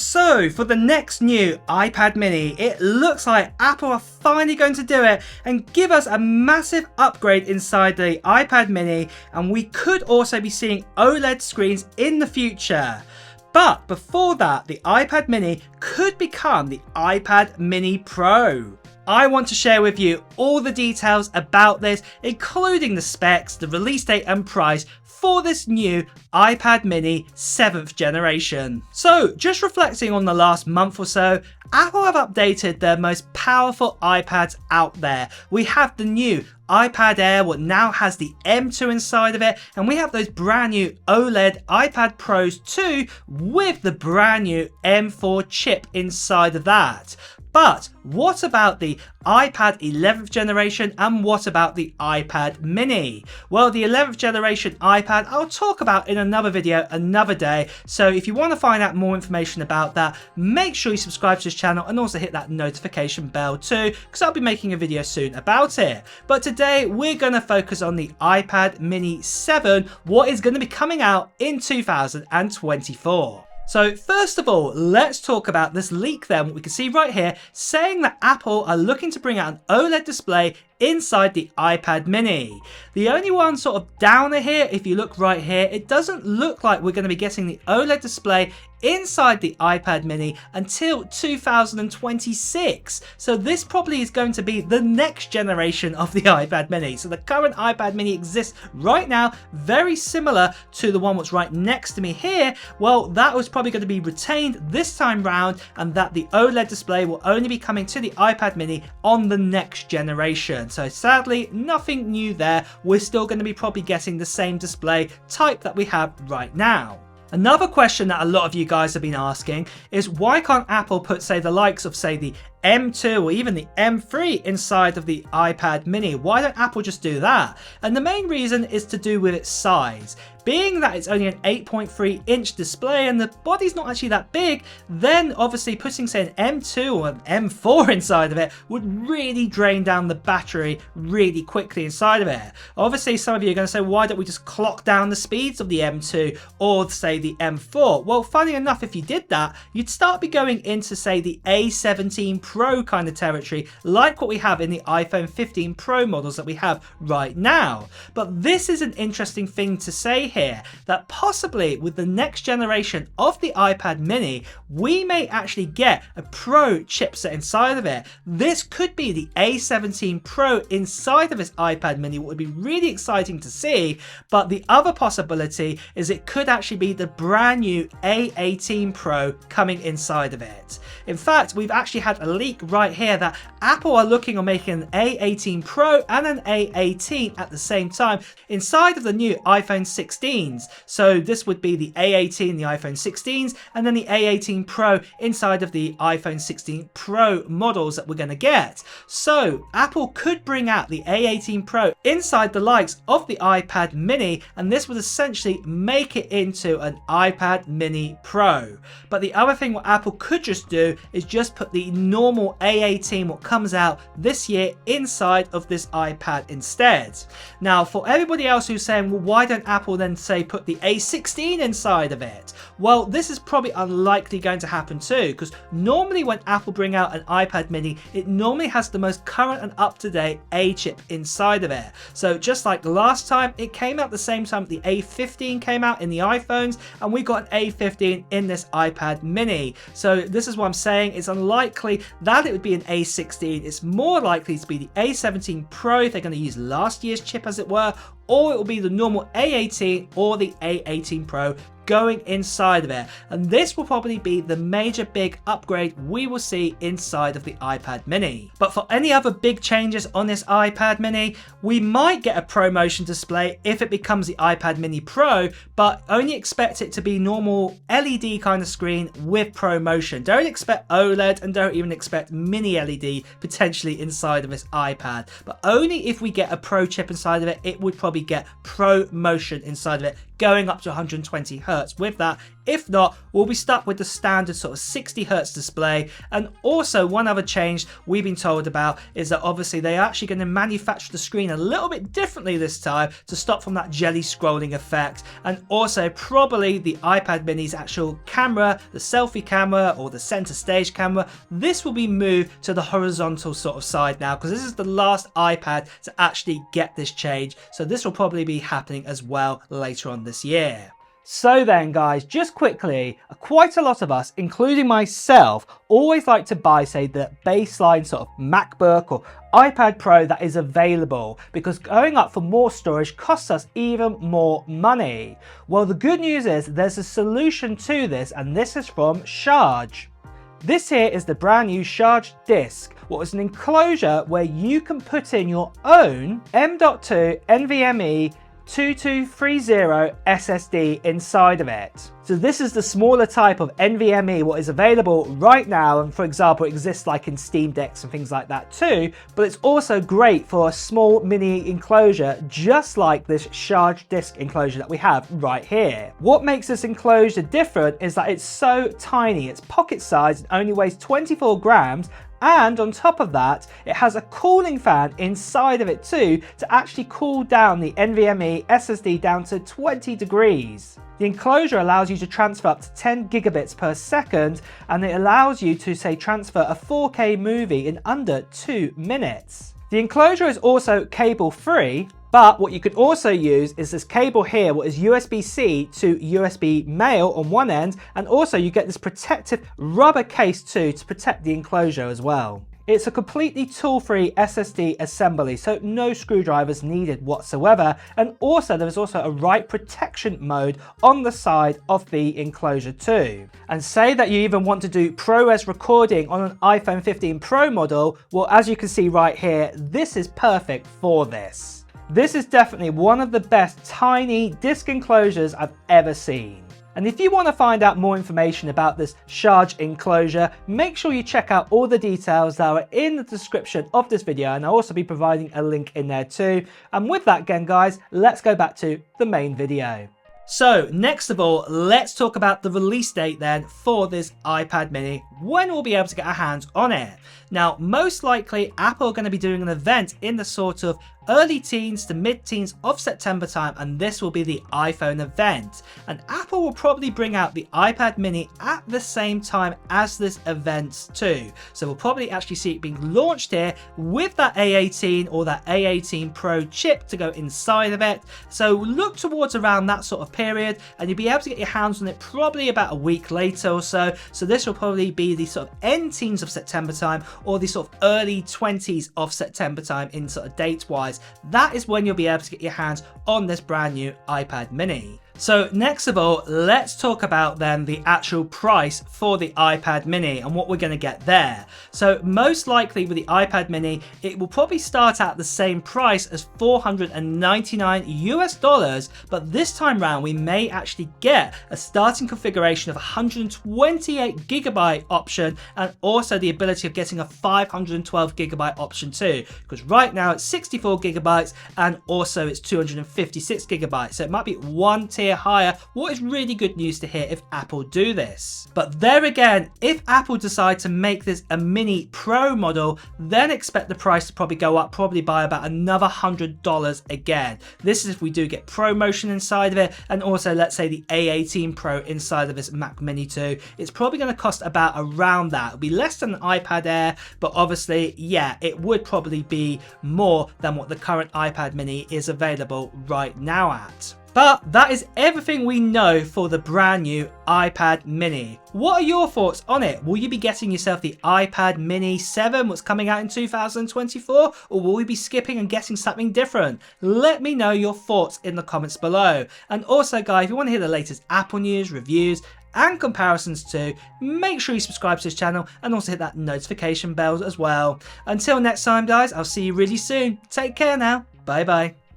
So for the next new iPad mini, it looks like Apple are finally going to do it and give us a massive upgrade inside the iPad mini, and we could also be seeing OLED screens in the future. But before that, the iPad mini could become the iPad mini Pro. I want to share with you all the details about this, including the specs, the release date and price for this new iPad mini 7th generation. So just reflecting on the last month or so, Apple have updated their most powerful iPads out there. We have the new iPad Air, what now has the M2 inside of it, and we have those brand new OLED iPad Pros 2 with the brand new M4 chip inside of that. But what about the iPad 11th generation, and what about the iPad mini? Well, the 11th generation iPad I'll talk about in another video another day, so if you want to find out more information about that, make sure you subscribe to this channel and also hit that notification bell too, because I'll be making a video soon about it. But today we're going to focus on the iPad mini 7, what is going to be coming out in 2024. So first of all, let's talk about this leak then, what we can see right here, saying that Apple are looking to bring out an OLED display inside the iPad mini. The only one sort of downer here, if you look right here, it doesn't look like we're going to be getting the OLED display inside the iPad mini until 2026. So this probably is going to be the next generation of the iPad mini. So the current iPad mini exists right now, very similar to the one that's right next to me here. Well, that was probably going to be retained this time round, and that the OLED display will only be coming to the iPad mini on the next generation. So sadly, nothing new there. We're still going to be probably getting the same display type that we have right now. Another question that a lot of you guys have been asking is, why can't Apple put, say, the likes of, say, the M2 or even the M3 inside of the iPad mini? Why don't Apple just do that? And the main reason is to do with its size. Being that it's only an 8.3 inch display and the body's not actually that big, then obviously putting, say, an M2 or an M4 inside of it would really drain down the battery really quickly inside of it. Obviously, some of you are going to say, why don't we just clock down the speeds of the M2 or, say, the M4? Well, funny enough, if you did that, you'd start be going into, say, the A18 Pro kind of territory, like what we have in the iPhone 15 Pro models that we have right now. But this is an interesting thing to say here, that possibly with the next generation of the iPad mini, we may actually get a Pro chipset inside of it. This could be the A17 Pro inside of this iPad mini, what would be really exciting to see. But the other possibility is it could actually be the brand new A18 Pro coming inside of it. In fact, we've actually had a leak right here that Apple are looking on making an A18 Pro and an A18 at the same time inside of the new iPhone 16s. So this would be the A18, the iPhone 16s, and then the A18 Pro inside of the iPhone 16 Pro models that we're going to get. So Apple could bring out the A18 Pro inside the likes of the iPad mini, and this would essentially make it into an iPad mini Pro. But the other thing what Apple could just do is just put the normal A18, what comes out this year, inside of this iPad instead. Now, for everybody else who's saying, well, why don't Apple then say put the A16 inside of it? Well, this is probably unlikely going to happen too, because normally when Apple bring out an iPad mini, it normally has the most current and up-to-date A chip inside of it. So just like last time, it came out the same time the A15 came out in the iPhones, and we got an A15 in this iPad mini. So this is what I'm saying, it's unlikely that it would be an A16. It's more likely to be the A17 Pro if they're going to use last year's chip, as it were, or it will be the normal A18 or the A18 Pro going inside of it. And this will probably be the major big upgrade we will see inside of the iPad mini. But for any other big changes on this iPad mini, we might get a ProMotion display if it becomes the iPad mini Pro, but only expect it to be normal LED kind of screen with ProMotion. Don't expect OLED, and don't even expect mini LED potentially inside of this iPad. But only if we get a Pro chip inside of it, it would probably get ProMotion inside of it, going up to 120 Hz with that If not, we'll be stuck with the standard sort of 60Hz display. And also one other change we've been told about is that obviously they're actually going to manufacture the screen a little bit differently this time to stop from that jelly scrolling effect. And also probably the iPad mini's actual camera, the selfie camera or the center stage camera, this will be moved to the horizontal sort of side now, because this is the last iPad to actually get this change. So this will probably be happening as well later on this year. So then guys, just quickly, quite a lot of us, including myself, always like to buy, say, the baseline sort of MacBook or iPad Pro that is available, because going up for more storage costs us even more money. Well, the good news is there's a solution to this, and this is from Charge. This here is the brand new Charge Disk, what is an enclosure where you can put in your own M.2 NVMe 2230 SSD inside of it. So this is the smaller type of NVMe what is available right now, and for example it exists like in Steam Decks and things like that too, but it's also great for a small mini enclosure just like this Charge Disk enclosure that we have right here. What makes this enclosure different is that it's so tiny, it's pocket sized and only weighs 24 grams, and on top of that, it has a cooling fan inside of it too to actually cool down the NVMe SSD down to 20 degrees. The enclosure allows you to transfer up to 10 gigabits per second, and it allows you to, say, transfer a 4K movie in under 2 minutes. The enclosure is also cable free, but what you can also use is this cable here, what is USB-C to USB male on one end, and also you get this protective rubber case too to protect the enclosure as well. It's a completely tool-free SSD assembly, so no screwdrivers needed whatsoever, and also there is also a write protection mode on the side of the enclosure too. And say that you even want to do ProRes recording on an iPhone 15 Pro model, well, as you can see right here, this is perfect for this. This is definitely one of the best tiny disk enclosures I've ever seen. And if you want to find out more information about this Charge enclosure, make sure you check out all the details that are in the description of this video, and I'll also be providing a link in there too. And with that again guys, let's go back to the main video. So next of all, let's talk about the release date then for this iPad mini, when we'll be able to get our hands on it. Now, most likely Apple are going to be doing an event in the sort of early teens to mid-teens of September time, and this will be the iPhone event. And Apple will probably bring out the iPad mini at the same time as this event too. So we'll probably actually see it being launched here with that A18 or that A18 Pro chip to go inside of it. So look towards around that sort of period, and you'll be able to get your hands on it probably about a week later or so. So this will probably be the sort of end teens of September time, or the sort of early 20s of September time in sort of date wise. That is when you'll be able to get your hands on this brand new iPad mini. So next of all, let's talk about then the actual price for the iPad mini and what we're going to get there. So most likely with the iPad mini, it will probably start at the same price as $499 US, but this time round we may actually get a starting configuration of 128 gigabyte option, and also the ability of getting a 512 gigabyte option too, because right now it's 64 gigabytes and also it's 256 gigabytes. So it might be one tier higher, what is really good news to hear if Apple do this. But there again, if Apple decide to make this a mini Pro model, then expect the price to probably go up probably by about another $100 again. This is if we do get Pro Motion inside of it, and also let's say the A18 Pro inside of this Mac Mini too. It's probably going to cost about around that. It'll be less than an iPad Air, but obviously, yeah, it would probably be more than what the current iPad Mini is available right now at. But that is everything we know for the brand new iPad mini. What are your thoughts on it? Will you be getting yourself the iPad mini 7, what's coming out in 2024? Or will we be skipping and getting something different? Let me know your thoughts in the comments below. And also guys, if you want to hear the latest Apple news, reviews, and comparisons too, make sure you subscribe to this channel and also hit that notification bell as well. Until next time guys, I'll see you really soon. Take care now. Bye bye.